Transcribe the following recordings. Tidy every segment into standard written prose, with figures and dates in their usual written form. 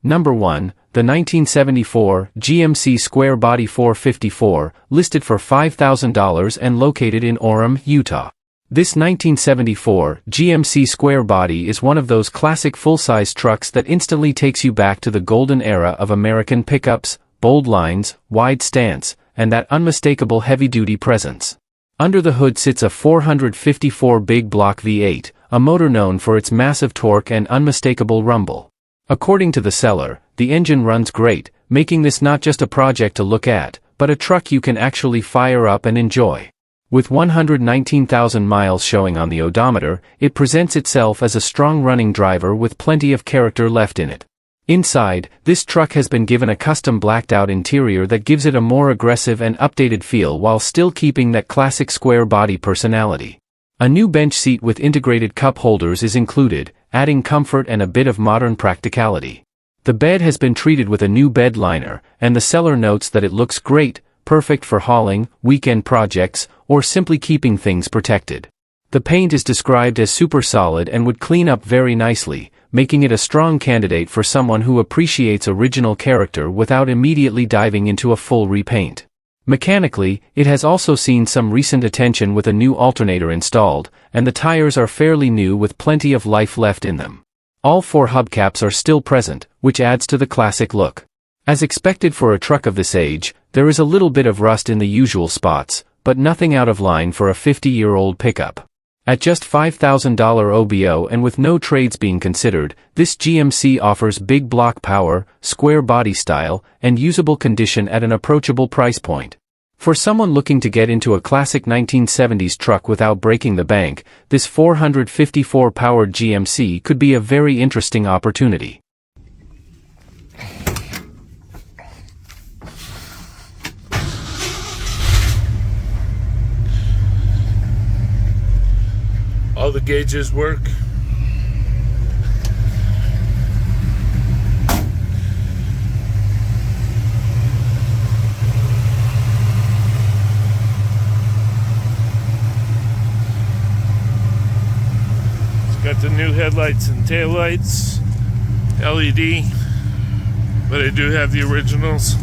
Number 1, the 1974 GMC Square Body 454, listed for $5,000 and located in Orem, Utah. This 1974 GMC Square Body is one of those classic full-size trucks that instantly takes you back to the golden era of American pickups, bold lines, wide stance, and that unmistakable heavy-duty presence. Under the hood sits a 454 big block V8, a motor known for its massive torque and unmistakable rumble. According to the seller, the engine runs great, making this not just a project to look at, but a truck you can actually fire up and enjoy. With 119,000 miles showing on the odometer, it presents itself as a strong-running driver with plenty of character left in it. Inside, this truck has been given a custom blacked-out interior that gives it a more aggressive and updated feel while still keeping that classic square body personality. A new bench seat with integrated cup holders is included, adding comfort and a bit of modern practicality. The bed has been treated with a new bed liner, and the seller notes that it looks great, perfect for hauling, weekend projects, or simply keeping things protected. The paint is described as super solid and would clean up very nicely, making it a strong candidate for someone who appreciates original character without immediately diving into a full repaint. Mechanically, it has also seen some recent attention with a new alternator installed, and the tires are fairly new with plenty of life left in them. All 4 hubcaps are still present, which adds to the classic look. As expected for a truck of this age, there is a little bit of rust in the usual spots, but nothing out of line for a 50-year-old pickup. At just $5,000 OBO and with no trades being considered, this GMC offers big block power, square body style, and usable condition at an approachable price point. For someone looking to get into a classic 1970s truck without breaking the bank, this 454-powered GMC could be a very interesting opportunity. All the gauges work. It's got the new headlights and taillights, LED, but I do have the originals.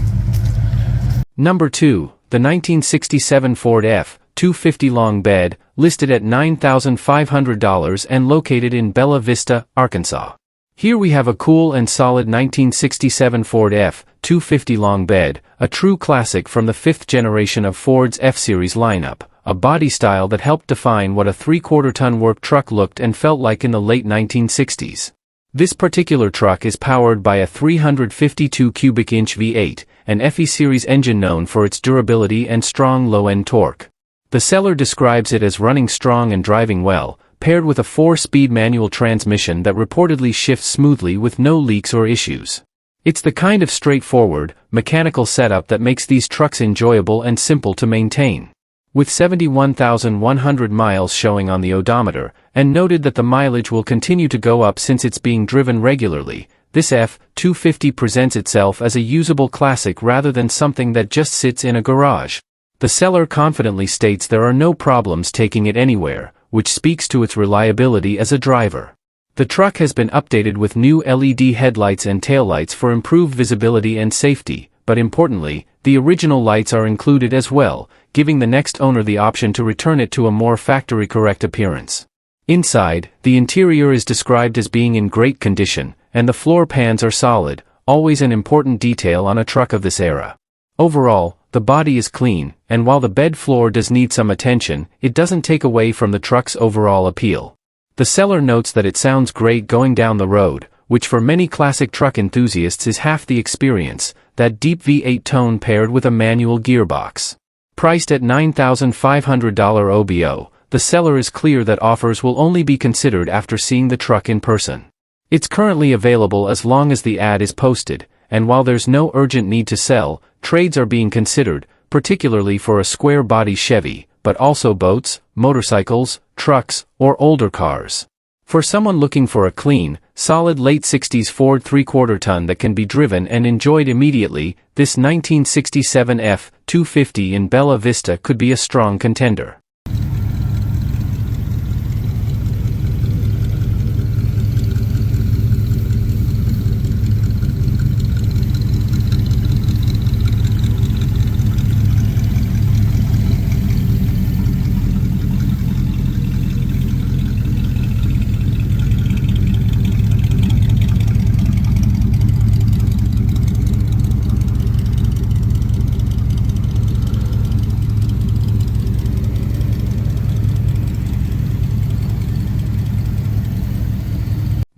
Number 2, the 1967 Ford F-150 long bed, listed at $9,500 and located in Bella Vista, Arkansas. Here we have a cool and solid 1967 Ford F-150 long bed, a true classic from the 5th generation of Ford's F-Series lineup, a body style that helped define what a 3/4-ton work truck looked and felt like in the late 1960s. This particular truck is powered by a 352 cubic inch V8, an FE-Series engine known for its durability and strong low-end torque. The seller describes it as running strong and driving well, paired with a 4-speed manual transmission that reportedly shifts smoothly with no leaks or issues. It's the kind of straightforward, mechanical setup that makes these trucks enjoyable and simple to maintain. With 71,100 miles showing on the odometer, and noted that the mileage will continue to go up since it's being driven regularly, this F-250 presents itself as a usable classic rather than something that just sits in a garage. The seller confidently states there are no problems taking it anywhere, which speaks to its reliability as a driver. The truck has been updated with new LED headlights and taillights for improved visibility and safety, but importantly, the original lights are included as well, giving the next owner the option to return it to a more factory-correct appearance. Inside, the interior is described as being in great condition, and the floor pans are solid, always an important detail on a truck of this era. Overall, the body is clean, and while the bed floor does need some attention, it doesn't take away from the truck's overall appeal. The seller notes that it sounds great going down the road, which for many classic truck enthusiasts is half the experience, that deep V8 tone paired with a manual gearbox. Priced at $9,500 OBO, the seller is clear that offers will only be considered after seeing the truck in person. It's currently available as long as the ad is posted, and while there's no urgent need to sell, trades are being considered, particularly for a square-body Chevy, but also boats, motorcycles, trucks, or older cars. For someone looking for a clean, solid late 60s Ford 3/4-ton that can be driven and enjoyed immediately, this 1967 F-250 in Bella Vista could be a strong contender.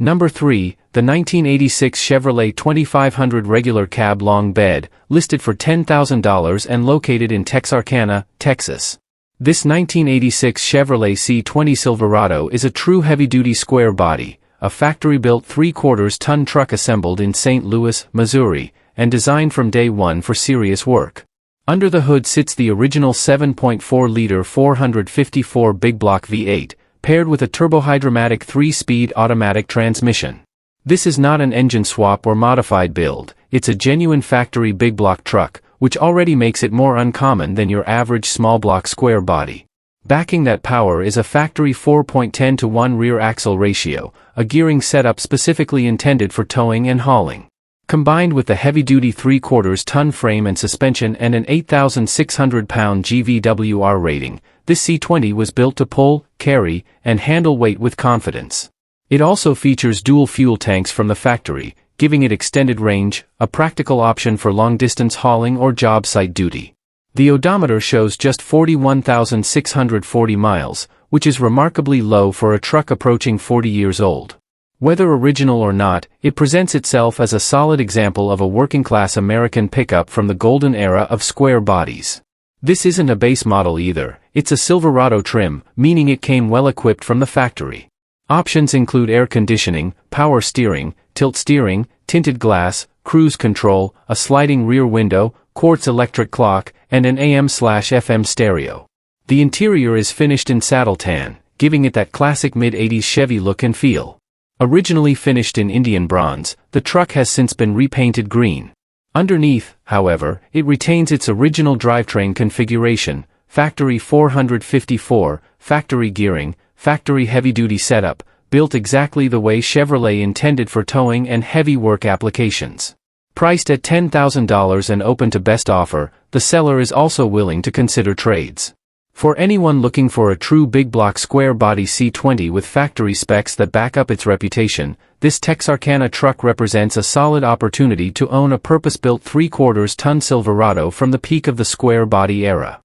Number 3, the 1986 Chevrolet 2500 regular cab long bed, listed for $10,000 and located in Texarkana, Texas. This 1986 Chevrolet C20 Silverado is a true heavy-duty square body, a factory-built 3/4-ton truck assembled in St. Louis, Missouri, and designed from day one for serious work. Under the hood sits the original 7.4-liter 454 big block V8, paired with a turbohydromatic 3-speed automatic transmission. This is not an engine swap or modified build, it's a genuine factory big block truck, which already makes it more uncommon than your average small block square body. Backing that power is a factory 4.10-to-1 rear axle ratio, a gearing setup specifically intended for towing and hauling. Combined with the heavy-duty 3/4-ton frame and suspension and an 8,600-pound GVWR rating, this C20 was built to pull, carry, and handle weight with confidence. It also features dual fuel tanks from the factory, giving it extended range, a practical option for long-distance hauling or job site duty. The odometer shows just 41,640 miles, which is remarkably low for a truck approaching 40 years old. Whether original or not, it presents itself as a solid example of a working-class American pickup from the golden era of square bodies. This isn't a base model either, it's a Silverado trim, meaning it came well-equipped from the factory. Options include air conditioning, power steering, tilt steering, tinted glass, cruise control, a sliding rear window, quartz electric clock, and an AM/FM stereo. The interior is finished in saddle tan, giving it that classic mid-80s Chevy look and feel. Originally finished in Indian bronze, the truck has since been repainted green. Underneath, however, it retains its original drivetrain configuration, factory 454, factory gearing, factory heavy-duty setup, built exactly the way Chevrolet intended for towing and heavy work applications. Priced at $10,000 and open to best offer, the seller is also willing to consider trades. For anyone looking for a true big block square body C20 with factory specs that back up its reputation, this Texarkana truck represents a solid opportunity to own a purpose-built 3/4-ton Silverado from the peak of the square body era.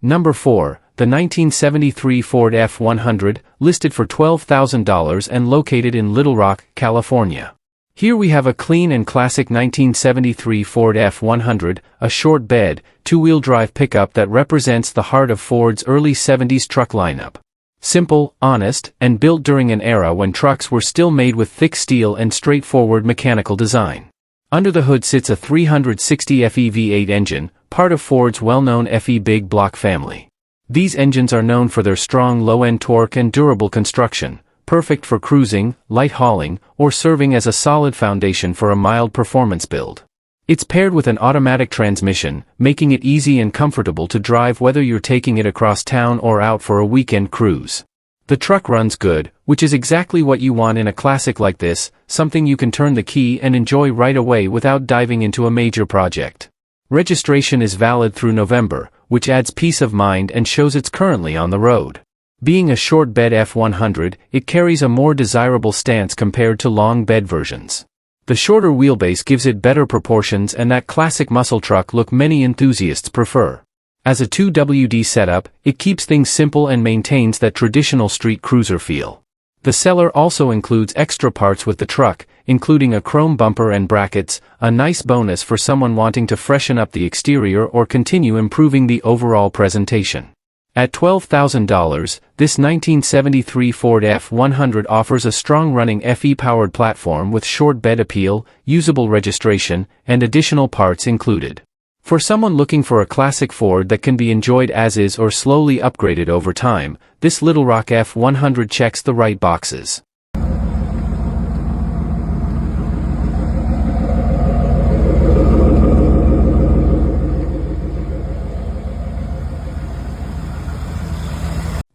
Number 4, the 1973 Ford F-100, listed for $12,000 and located in Littlerock, California. Here we have a clean and classic 1973 Ford F-100, a short bed, two-wheel drive pickup that represents the heart of Ford's early 70s truck lineup. Simple, honest, and built during an era when trucks were still made with thick steel and straightforward mechanical design. Under the hood sits a 360 FE V8 engine, part of Ford's well-known FE big block family. These engines are known for their strong low-end torque and durable construction, perfect for cruising, light hauling, or serving as a solid foundation for a mild performance build. It's paired with an automatic transmission, making it easy and comfortable to drive whether you're taking it across town or out for a weekend cruise. The truck runs good, which is exactly what you want in a classic like this, something you can turn the key and enjoy right away without diving into a major project. Registration is valid through November, which adds peace of mind and shows it's currently on the road. Being a short bed F100, it carries a more desirable stance compared to long bed versions. The shorter wheelbase gives it better proportions and that classic muscle truck look many enthusiasts prefer. As a 2WD setup, it keeps things simple and maintains that traditional street cruiser feel. The seller also includes extra parts with the truck, including a chrome bumper and brackets, a nice bonus for someone wanting to freshen up the exterior or continue improving the overall presentation. At $12,000, this 1973 Ford F-100 offers a strong-running FE-powered platform with short bed appeal, usable registration, and additional parts included. For someone looking for a classic Ford that can be enjoyed as is or slowly upgraded over time, this Littlerock F-100 checks the right boxes.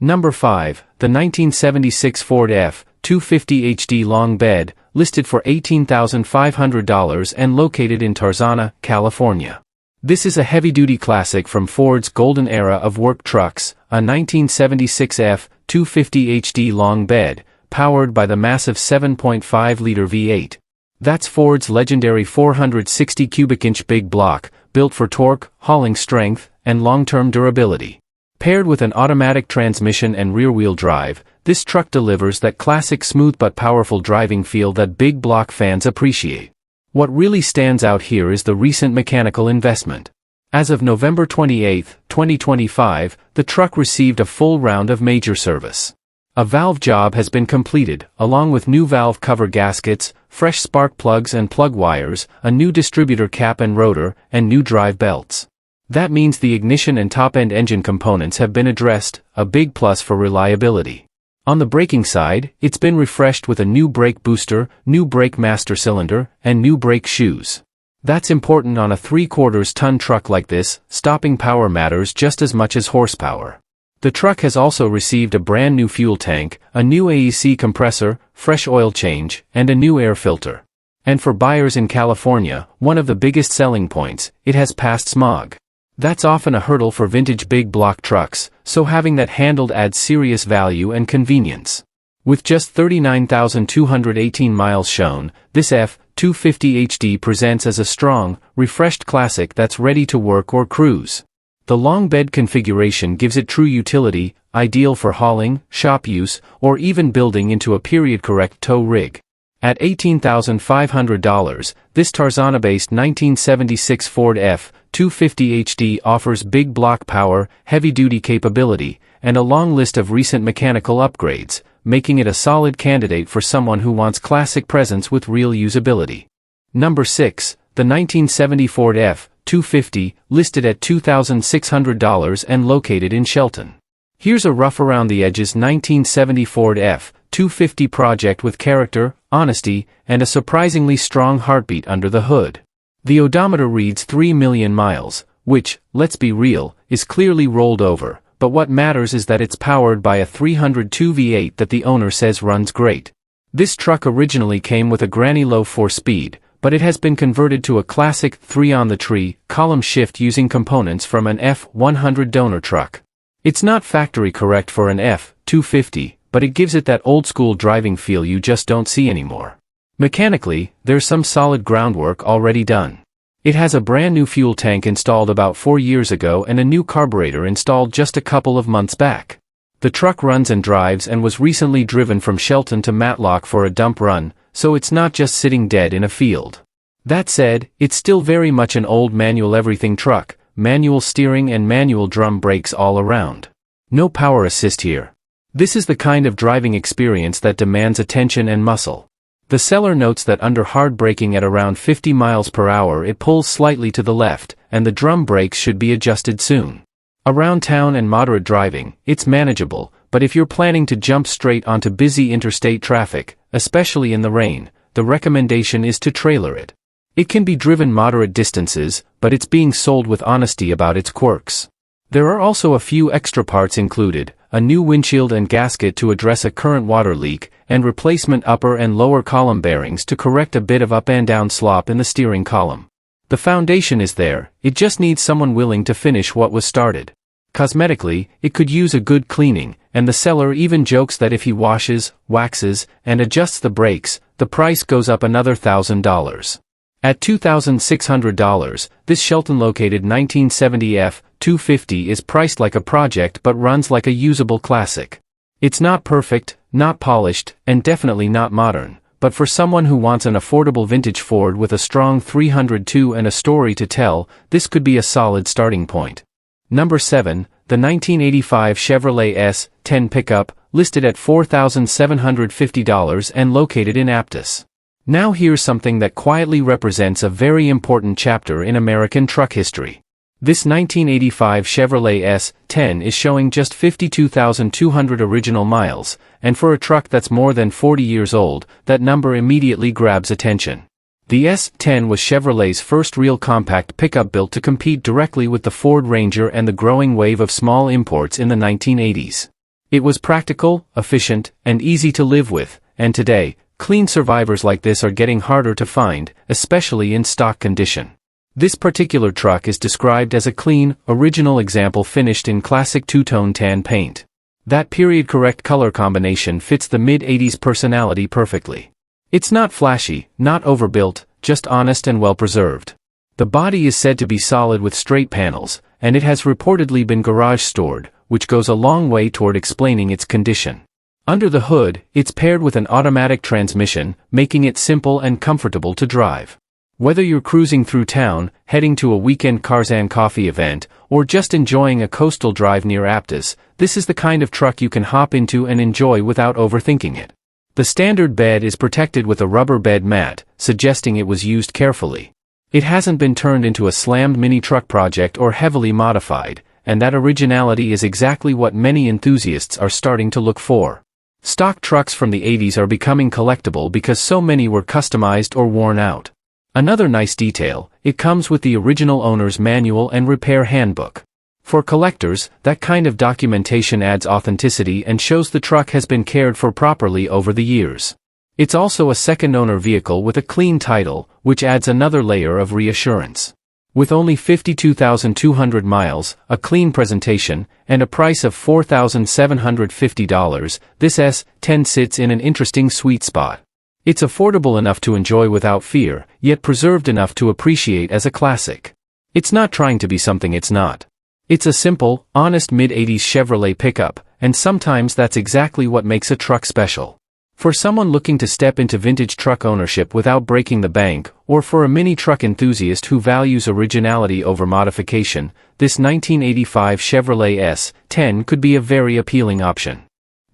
Number 5, the 1976 Ford F-250 HD long bed, listed for $18,500 and located in Tarzana, California. This is a heavy-duty classic from Ford's golden era of work trucks, a 1976 F-250 HD long bed, powered by the massive 7.5-liter V8. That's Ford's legendary 460 cubic inch big block, built for torque, hauling strength, and long-term durability. Paired with an automatic transmission and rear-wheel drive, this truck delivers that classic smooth but powerful driving feel that big block fans appreciate. What really stands out here is the recent mechanical investment. As of November 28, 2025, the truck received a full round of major service. A valve job has been completed, along with new valve cover gaskets, fresh spark plugs and plug wires, a new distributor cap and rotor, and new drive belts. That means the ignition and top-end engine components have been addressed, a big plus for reliability. On the braking side, it's been refreshed with a new brake booster, new brake master cylinder, and new brake shoes. That's important on a 3/4-ton truck like this. Stopping power matters just as much as horsepower. The truck has also received a brand new fuel tank, a new AEC compressor, fresh oil change, and a new air filter. And for buyers in California, one of the biggest selling points, it has passed smog. That's often a hurdle for vintage big block trucks, so having that handled adds serious value and convenience. With just 39,218 miles shown, this F-250 HD presents as a strong, refreshed classic that's ready to work or cruise. The long bed configuration gives it true utility, ideal for hauling, shop use, or even building into a period-correct tow rig. At $18,500, this Tarzana-based 1976 Ford F-250 HD offers big block power, heavy-duty capability, and a long list of recent mechanical upgrades, making it a solid candidate for someone who wants classic presence with real usability. Number 6, the 1970 Ford F-250, listed at $2,600 and located in Shelton. Here's a rough around-the-edges 1970 Ford F-250 project with character, honesty, and a surprisingly strong heartbeat under the hood. The odometer reads 3 million miles, which, let's be real, is clearly rolled over, but what matters is that it's powered by a 302 V8 that the owner says runs great. This truck originally came with a granny low 4-speed, but it has been converted to a classic 3-on-the-tree column shift using components from an F-100 donor truck. It's not factory correct for an F-250, but it gives it that old-school driving feel you just don't see anymore. Mechanically, there's some solid groundwork already done. It has a brand new fuel tank installed about 4 years ago and a new carburetor installed just a couple of months back. The truck runs and drives and was recently driven from Shelton to Matlock for a dump run, so it's not just sitting dead in a field. That said, it's still very much an old manual everything truck, manual steering and manual drum brakes all around. No power assist here. This is the kind of driving experience that demands attention and muscle. The seller notes that under hard braking at around 50 miles per hour it pulls slightly to the left, and the drum brakes should be adjusted soon. Around town and moderate driving, it's manageable, but if you're planning to jump straight onto busy interstate traffic, especially in the rain, the recommendation is to trailer it. It can be driven moderate distances, but it's being sold with honesty about its quirks. There are also a few extra parts included, a new windshield and gasket to address a current water leak, and replacement upper and lower column bearings to correct a bit of up and down slop in the steering column. The foundation is there, it just needs someone willing to finish what was started. Cosmetically, it could use a good cleaning, and the seller even jokes that if he washes, waxes, and adjusts the brakes, the price goes up another $1,000. At $2,600, this Shelton-located 1970 F-250 is priced like a project but runs like a usable classic. It's not perfect, not polished, and definitely not modern, but for someone who wants an affordable vintage Ford with a strong 302 and a story to tell, this could be a solid starting point. Number 7, the 1985 Chevrolet S10 pickup, listed at $4,750 and located in Aptos. Now here's something that quietly represents a very important chapter in American truck history. This 1985 Chevrolet S10 is showing just 52,200 original miles, and for a truck that's more than 40 years old, that number immediately grabs attention. The S10 was Chevrolet's first real compact pickup built to compete directly with the Ford Ranger and the growing wave of small imports in the 1980s. It was practical, efficient, and easy to live with, and today, clean survivors like this are getting harder to find, especially in stock condition. This particular truck is described as a clean, original example finished in classic two-tone tan paint. That period-correct color combination fits the mid-80s personality perfectly. It's not flashy, not overbuilt, just honest and well-preserved. The body is said to be solid with straight panels, and it has reportedly been garage-stored, which goes a long way toward explaining its condition. Under the hood, it's paired with an automatic transmission, making it simple and comfortable to drive. Whether you're cruising through town, heading to a weekend Tarzana coffee event, or just enjoying a coastal drive near Aptos, this is the kind of truck you can hop into and enjoy without overthinking it. The standard bed is protected with a rubber bed mat, suggesting it was used carefully. It hasn't been turned into a slammed mini truck project or heavily modified, and that originality is exactly what many enthusiasts are starting to look for. Stock trucks from the 80s are becoming collectible because so many were customized or worn out. Another nice detail, it comes with the original owner's manual and repair handbook. For collectors, that kind of documentation adds authenticity and shows the truck has been cared for properly over the years. It's also a second-owner vehicle with a clean title, which adds another layer of reassurance. With only 52,200 miles, a clean presentation, and a price of $4,750, this S10 sits in an interesting sweet spot. It's affordable enough to enjoy without fear, yet preserved enough to appreciate as a classic. It's not trying to be something it's not. It's a simple, honest mid-80s Chevrolet pickup, and sometimes that's exactly what makes a truck special. For someone looking to step into vintage truck ownership without breaking the bank, or for a mini truck enthusiast who values originality over modification, this 1985 Chevrolet S10 could be a very appealing option.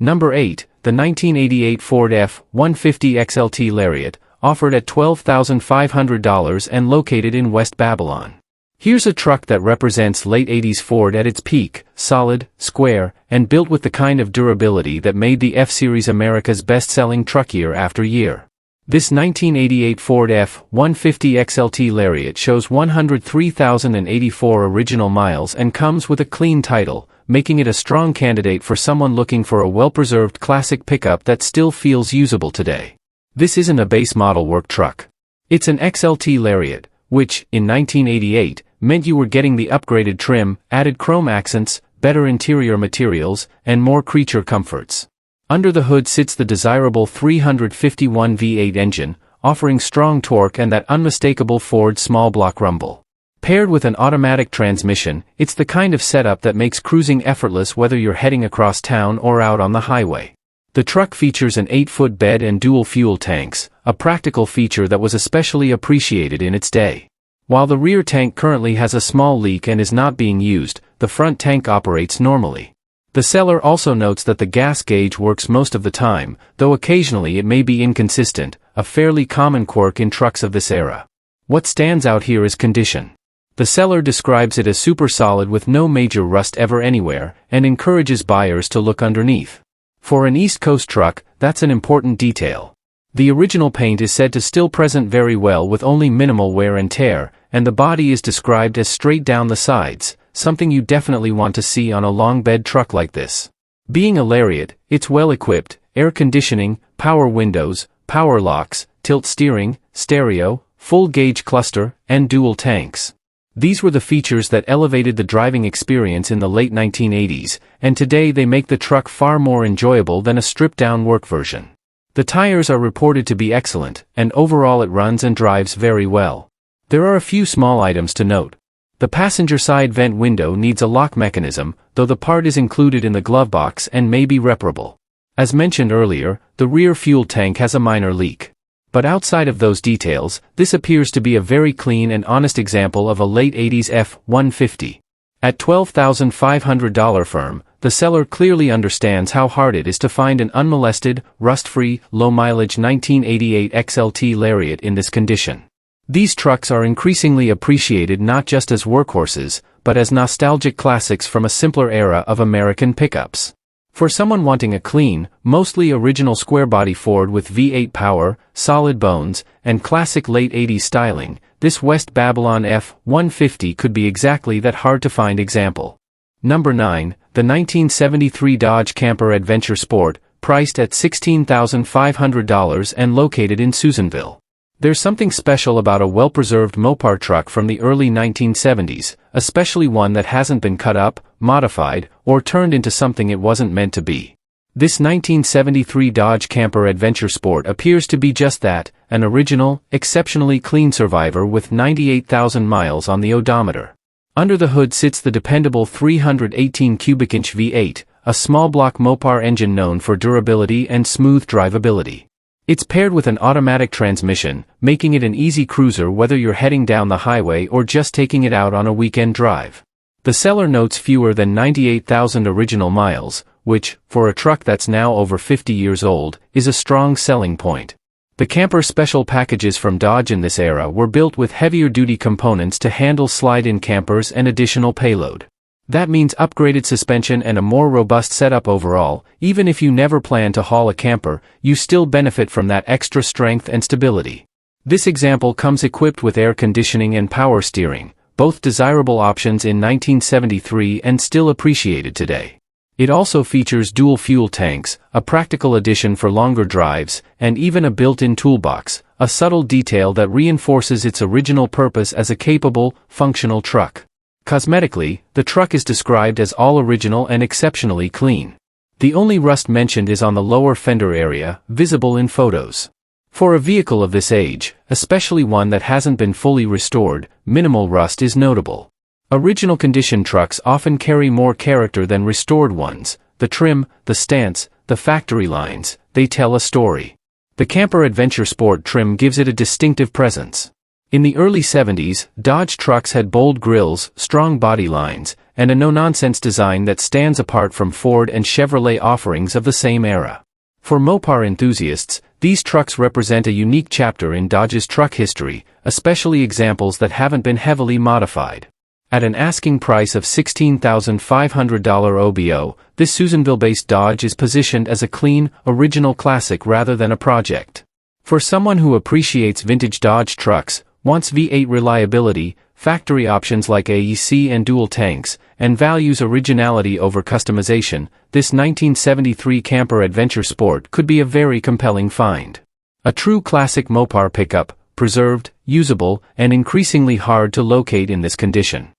Number 8, the 1988 Ford F-150 XLT Lariat, offered at $12,500 and located in West Babylon. Here's a truck that represents late 80s Ford at its peak, solid, square, and built with the kind of durability that made the F-Series America's best-selling truck year after year. This 1988 Ford F-150 XLT Lariat shows 103,084 original miles and comes with a clean title, making it a strong candidate for someone looking for a well-preserved classic pickup that still feels usable today. This isn't a base model work truck. It's an XLT Lariat, which, in 1988, meant you were getting the upgraded trim, added chrome accents, better interior materials, and more creature comforts. Under the hood sits the desirable 351 V8 engine, offering strong torque and that unmistakable Ford small block rumble. Paired with an automatic transmission, it's the kind of setup that makes cruising effortless whether you're heading across town or out on the highway. The truck features an 8-foot bed and dual fuel tanks, a practical feature that was especially appreciated in its day. While the rear tank currently has a small leak and is not being used, the front tank operates normally. The seller also notes that the gas gauge works most of the time, though occasionally it may be inconsistent, a fairly common quirk in trucks of this era. What stands out here is condition. The seller describes it as super solid with no major rust ever anywhere, and encourages buyers to look underneath. For an East Coast truck, that's an important detail. The original paint is said to still present very well with only minimal wear and tear, and the body is described as straight down the sides, something you definitely want to see on a long bed truck like this. Being a Lariat, it's well equipped: air conditioning, power windows, power locks, tilt steering, stereo, full gauge cluster, and dual tanks. These were the features that elevated the driving experience in the late 1980s, and today they make the truck far more enjoyable than a stripped-down work version. The tires are reported to be excellent, and overall it runs and drives very well. There are a few small items to note. The passenger side vent window needs a lock mechanism, though the part is included in the glove box and may be reparable. As mentioned earlier, the rear fuel tank has a minor leak. But outside of those details, this appears to be a very clean and honest example of a late 80s F-150. At $12,500 firm, the seller clearly understands how hard it is to find an unmolested, rust-free, low-mileage 1988 XLT Lariat in this condition. These trucks are increasingly appreciated not just as workhorses, but as nostalgic classics from a simpler era of American pickups. For someone wanting a clean, mostly original square-body Ford with V8 power, solid bones, and classic late 80s styling, this West Babylon F-150 could be exactly that hard-to-find example. Number 9, the 1973 Dodge Camper Adventure Sport, priced at $16,500 and located in Susanville. There's something special about a well-preserved Mopar truck from the early 1970s, especially one that hasn't been cut up, modified, or turned into something it wasn't meant to be. This 1973 Dodge Camper Adventure Sport appears to be just that, an original, exceptionally clean survivor with 98,000 miles on the odometer. Under the hood sits the dependable 318 cubic inch V8, a small block Mopar engine known for durability and smooth drivability. It's paired with an automatic transmission, making it an easy cruiser whether you're heading down the highway or just taking it out on a weekend drive. The seller notes fewer than 98,000 original miles, which, for a truck that's now over 50 years old, is a strong selling point. The camper special packages from Dodge in this era were built with heavier-duty components to handle slide-in campers and additional payload. That means upgraded suspension and a more robust setup overall. Even if you never plan to haul a camper, you still benefit from that extra strength and stability. This example comes equipped with air conditioning and power steering, both desirable options in 1973 and still appreciated today. It also features dual fuel tanks, a practical addition for longer drives, and even a built-in toolbox, a subtle detail that reinforces its original purpose as a capable, functional truck. Cosmetically, the truck is described as all original and exceptionally clean. The only rust mentioned is on the lower fender area, visible in photos. For a vehicle of this age, especially one that hasn't been fully restored, minimal rust is notable. Original condition trucks often carry more character than restored ones. The trim, the stance, the factory lines, they tell a story. The Camper Adventure Sport trim gives it a distinctive presence. In the early 70s, Dodge trucks had bold grills, strong body lines, and a no-nonsense design that stands apart from Ford and Chevrolet offerings of the same era. For Mopar enthusiasts, these trucks represent a unique chapter in Dodge's truck history, especially examples that haven't been heavily modified. At an asking price of $16,500 OBO, this Susanville-based Dodge is positioned as a clean, original classic rather than a project. For someone who appreciates vintage Dodge trucks, wants V8 reliability, factory options like AEC and dual tanks, and values originality over customization, this 1973 Camper Adventure Sport could be a very compelling find. A true classic Mopar pickup, preserved, usable, and increasingly hard to locate in this condition.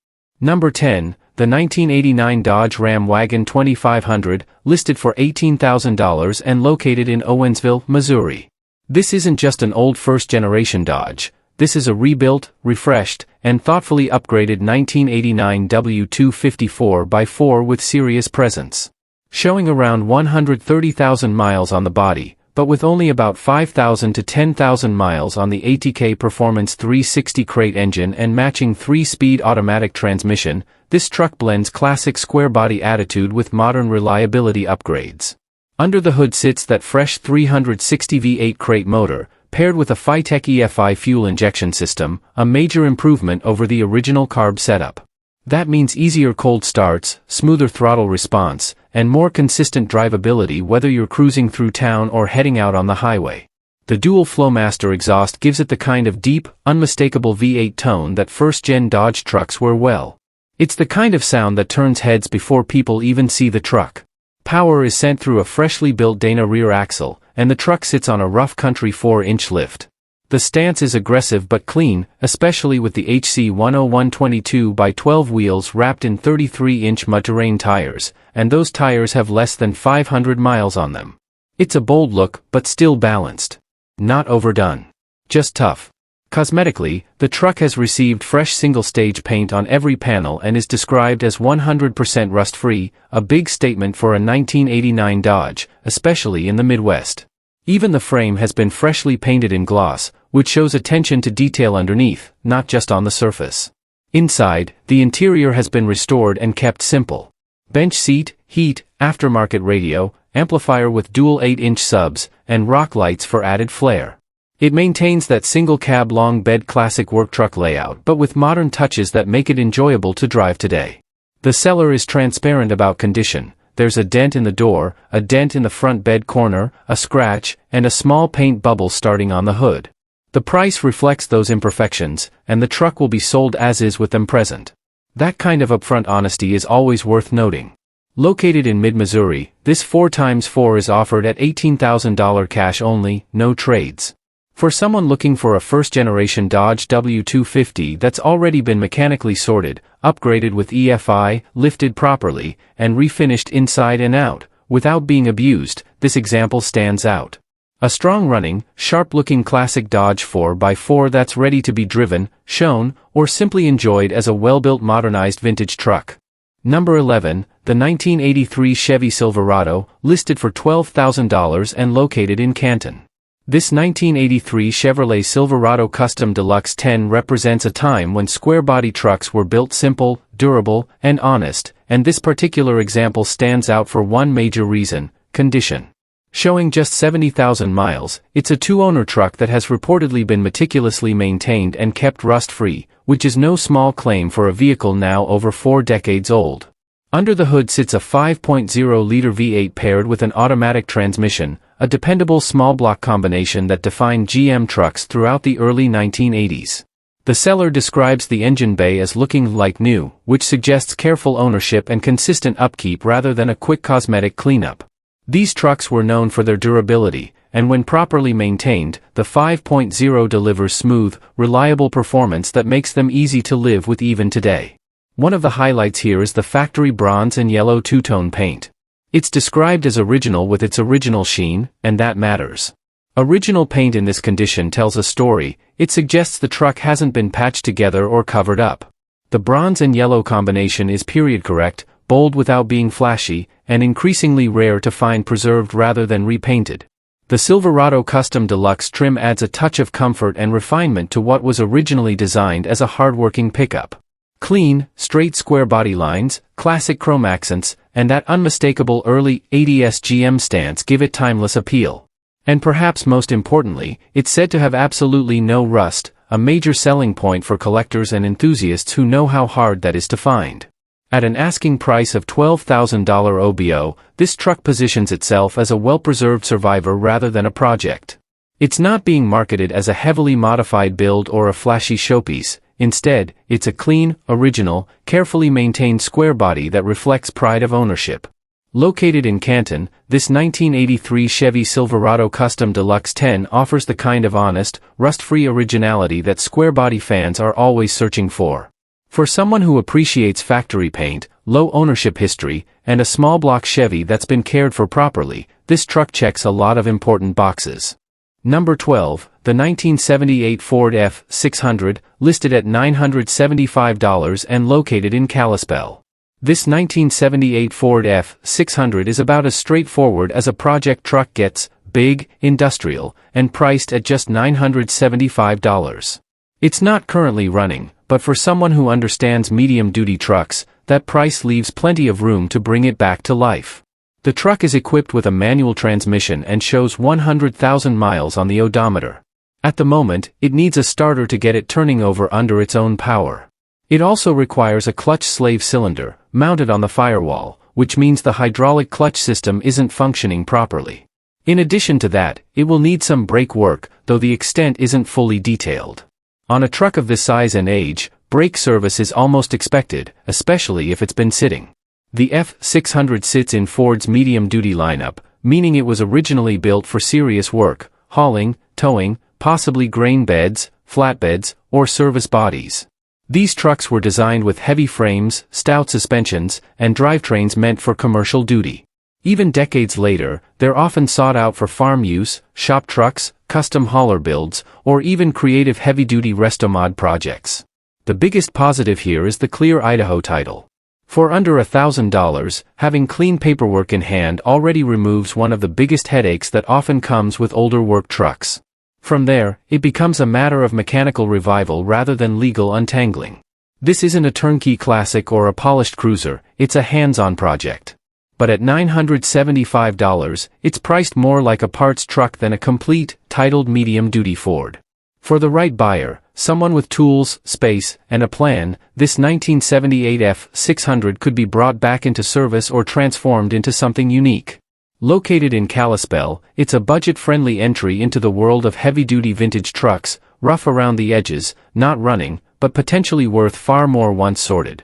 Number 10, the 1989 Dodge Ram Wagon 2500, listed for $18,000 and located in Owensville, Missouri. This isn't just an old first-generation Dodge. This is a rebuilt, refreshed, and thoughtfully upgraded 1989 W250 4x4 with serious presence. Showing around 130,000 miles on the body, but with only about 5,000 to 10,000 miles on the ATK Performance 360 crate engine and matching 3-speed automatic transmission, this truck blends classic square body attitude with modern reliability upgrades. Under the hood sits that fresh 360 V8 crate motor, paired with a Phytech EFI fuel injection system, a major improvement over the original carb setup. That means easier cold starts, smoother throttle response, and more consistent drivability whether you're cruising through town or heading out on the highway. The dual Flowmaster exhaust gives it the kind of deep, unmistakable V8 tone that first-gen Dodge trucks were well. It's the kind of sound that turns heads before people even see the truck. Power is sent through a freshly built Dana rear axle, and the truck sits on a rough country 4-inch lift. The stance is aggressive but clean, especially with the HC 101/22x12 wheels wrapped in 33-inch mud-terrain tires, and those tires have less than 500 miles on them. It's a bold look, but still balanced. Not overdone. Just tough. Cosmetically, the truck has received fresh single-stage paint on every panel and is described as 100% rust-free, a big statement for a 1989 Dodge, especially in the Midwest. Even the frame has been freshly painted in gloss, which shows attention to detail underneath, not just on the surface. Inside, the interior has been restored and kept simple. Bench seat, heat, aftermarket radio, amplifier with dual 8-inch subs, and rock lights for added flair. It maintains that single-cab long bed classic work truck layout but with modern touches that make it enjoyable to drive today. The seller is transparent about condition. There's a dent in the door, a dent in the front bed corner, a scratch, and a small paint bubble starting on the hood. The price reflects those imperfections, and the truck will be sold as is with them present. That kind of upfront honesty is always worth noting. Located in mid-Missouri, this 4x4 is offered at $18,000 cash only, no trades. For someone looking for a first-generation Dodge W250 that's already been mechanically sorted, upgraded with EFI, lifted properly, and refinished inside and out, Without being abused, this example stands out. A strong-running, sharp-looking classic Dodge 4x4 that's ready to be driven, shown, or simply enjoyed as a well-built modernized vintage truck. Number 11, the 1983 Chevy Silverado, listed for $12,000 and located in Canton. This 1983 Chevrolet Silverado Custom Deluxe 10 represents a time when square-body trucks were built simple, durable, and honest, and this particular example stands out for one major reason: condition. Showing just 70,000 miles, it's a two-owner truck that has reportedly been meticulously maintained and kept rust-free, which is no small claim for a vehicle now over 4 decades old. Under the hood sits a 5.0-liter V8 paired with an automatic transmission, a dependable small-block combination that defined GM trucks throughout the early 1980s. The seller describes the engine bay as looking like new, which suggests careful ownership and consistent upkeep rather than a quick cosmetic cleanup. These trucks were known for their durability, and when properly maintained, the 5.0 delivers smooth, reliable performance that makes them easy to live with even today. One of the highlights here is the factory bronze and yellow two-tone paint. It's described as original with its original sheen, and that matters. Original paint in this condition tells a story. It suggests the truck hasn't been patched together or covered up. The bronze and yellow combination is period correct, bold without being flashy, and increasingly rare to find preserved rather than repainted. The Silverado Custom Deluxe trim adds a touch of comfort and refinement to what was originally designed as a hardworking pickup. Clean, straight square body lines, classic chrome accents, and that unmistakable early 80s GM stance give it timeless appeal. And perhaps most importantly, it's said to have absolutely no rust, a major selling point for collectors and enthusiasts who know how hard that is to find. At an asking price of $12,000 OBO, this truck positions itself as a well-preserved survivor rather than a project. It's not being marketed as a heavily modified build or a flashy showpiece. Instead, it's a clean, original, carefully maintained square body that reflects pride of ownership. Located in Canton, this 1983 Chevy Silverado Custom Deluxe 10 offers the kind of honest, rust-free originality that square body fans are always searching for. For someone who appreciates factory paint, low ownership history, and a small block Chevy that's been cared for properly, this truck checks a lot of important boxes. Number 12, the 1978 Ford F-600, listed at $975 and located in Kalispell. This 1978 Ford F-600 is about as straightforward as a project truck gets: big, industrial, and priced at just $975. It's not currently running, but for someone who understands medium-duty trucks, that price leaves plenty of room to bring it back to life. The truck is equipped with a manual transmission and shows 100,000 miles on the odometer. At the moment, it needs a starter to get it turning over under its own power. It also requires a clutch slave cylinder, mounted on the firewall, which means the hydraulic clutch system isn't functioning properly. In addition to that, it will need some brake work, though the extent isn't fully detailed. On a truck of this size and age, brake service is almost expected, especially if it's been sitting. The F-600 sits in Ford's medium-duty lineup, meaning it was originally built for serious work: hauling, towing, possibly grain beds, flatbeds, or service bodies. These trucks were designed with heavy frames, stout suspensions, and drivetrains meant for commercial duty. Even decades later, they're often sought out for farm use, shop trucks, custom hauler builds, or even creative heavy-duty restomod projects. The biggest positive here is the clear Idaho title. For under $1,000, having clean paperwork in hand already removes one of the biggest headaches that often comes with older work trucks. From there, it becomes a matter of mechanical revival rather than legal untangling. This isn't a turnkey classic or a polished cruiser, it's a hands-on project. But at $975, it's priced more like a parts truck than a complete, titled medium-duty Ford. For the right buyer, someone with tools, space, and a plan, this 1978 F-600 could be brought back into service or transformed into something unique. Located in Kalispell, it's a budget-friendly entry into the world of heavy-duty vintage trucks, rough around the edges, not running, but potentially worth far more once sorted.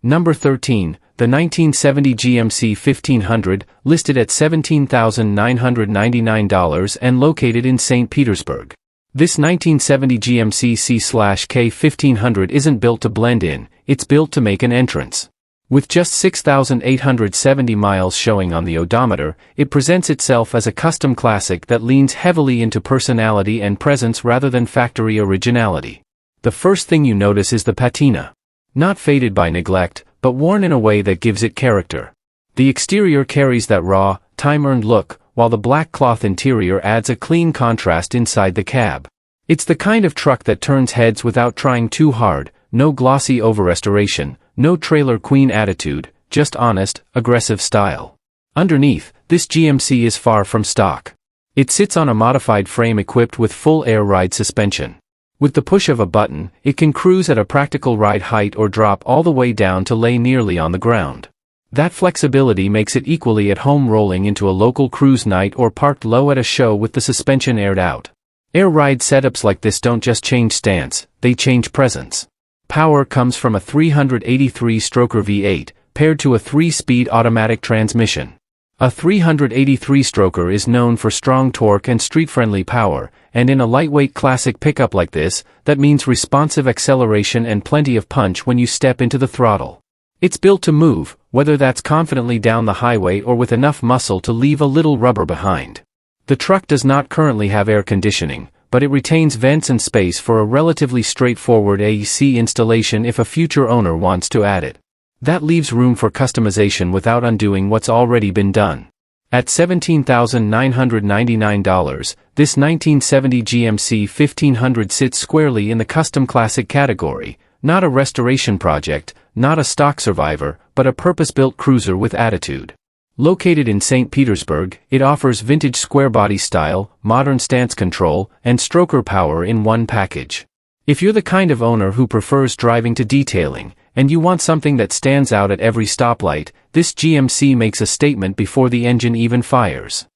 Number 13, the 1970 GMC 1500, listed at $17,999 and located in St. Petersburg. This 1970 GMC C/K 1500 isn't built to blend in, it's built to make an entrance. With just 6,870 miles showing on the odometer, it presents itself as a custom classic that leans heavily into personality and presence rather than factory originality. The first thing you notice is the patina. Not faded by neglect, but worn in a way that gives it character. The exterior carries that raw, time-earned look, while the black cloth interior adds a clean contrast inside the cab. It's the kind of truck that turns heads without trying too hard, no glossy over-restoration, no trailer queen attitude, just honest, aggressive style. Underneath, this GMC is far from stock. It sits on a modified frame equipped with full air ride suspension. With the push of a button, it can cruise at a practical ride height or drop all the way down to lay nearly on the ground. That flexibility makes it equally at home rolling into a local cruise night or parked low at a show with the suspension aired out. Air ride setups like this don't just change stance, they change presence. Power comes from a 383-stroker V8, paired to a 3-speed automatic transmission. A 383-stroker is known for strong torque and street-friendly power, and in a lightweight classic pickup like this, that means responsive acceleration and plenty of punch when you step into the throttle. It's built to move, whether that's confidently down the highway or with enough muscle to leave a little rubber behind. The truck does not currently have air conditioning, but it retains vents and space for a relatively straightforward AC installation if a future owner wants to add it. That leaves room for customization without undoing what's already been done. At $17,999, this 1970 GMC 1500 sits squarely in the custom classic category, not a restoration project, not a stock survivor, but a purpose-built cruiser with attitude. Located in St. Petersburg, it offers vintage square body style, modern stance control, and stroker power in one package. If you're the kind of owner who prefers driving to detailing, and you want something that stands out at every stoplight, this GMC makes a statement before the engine even fires.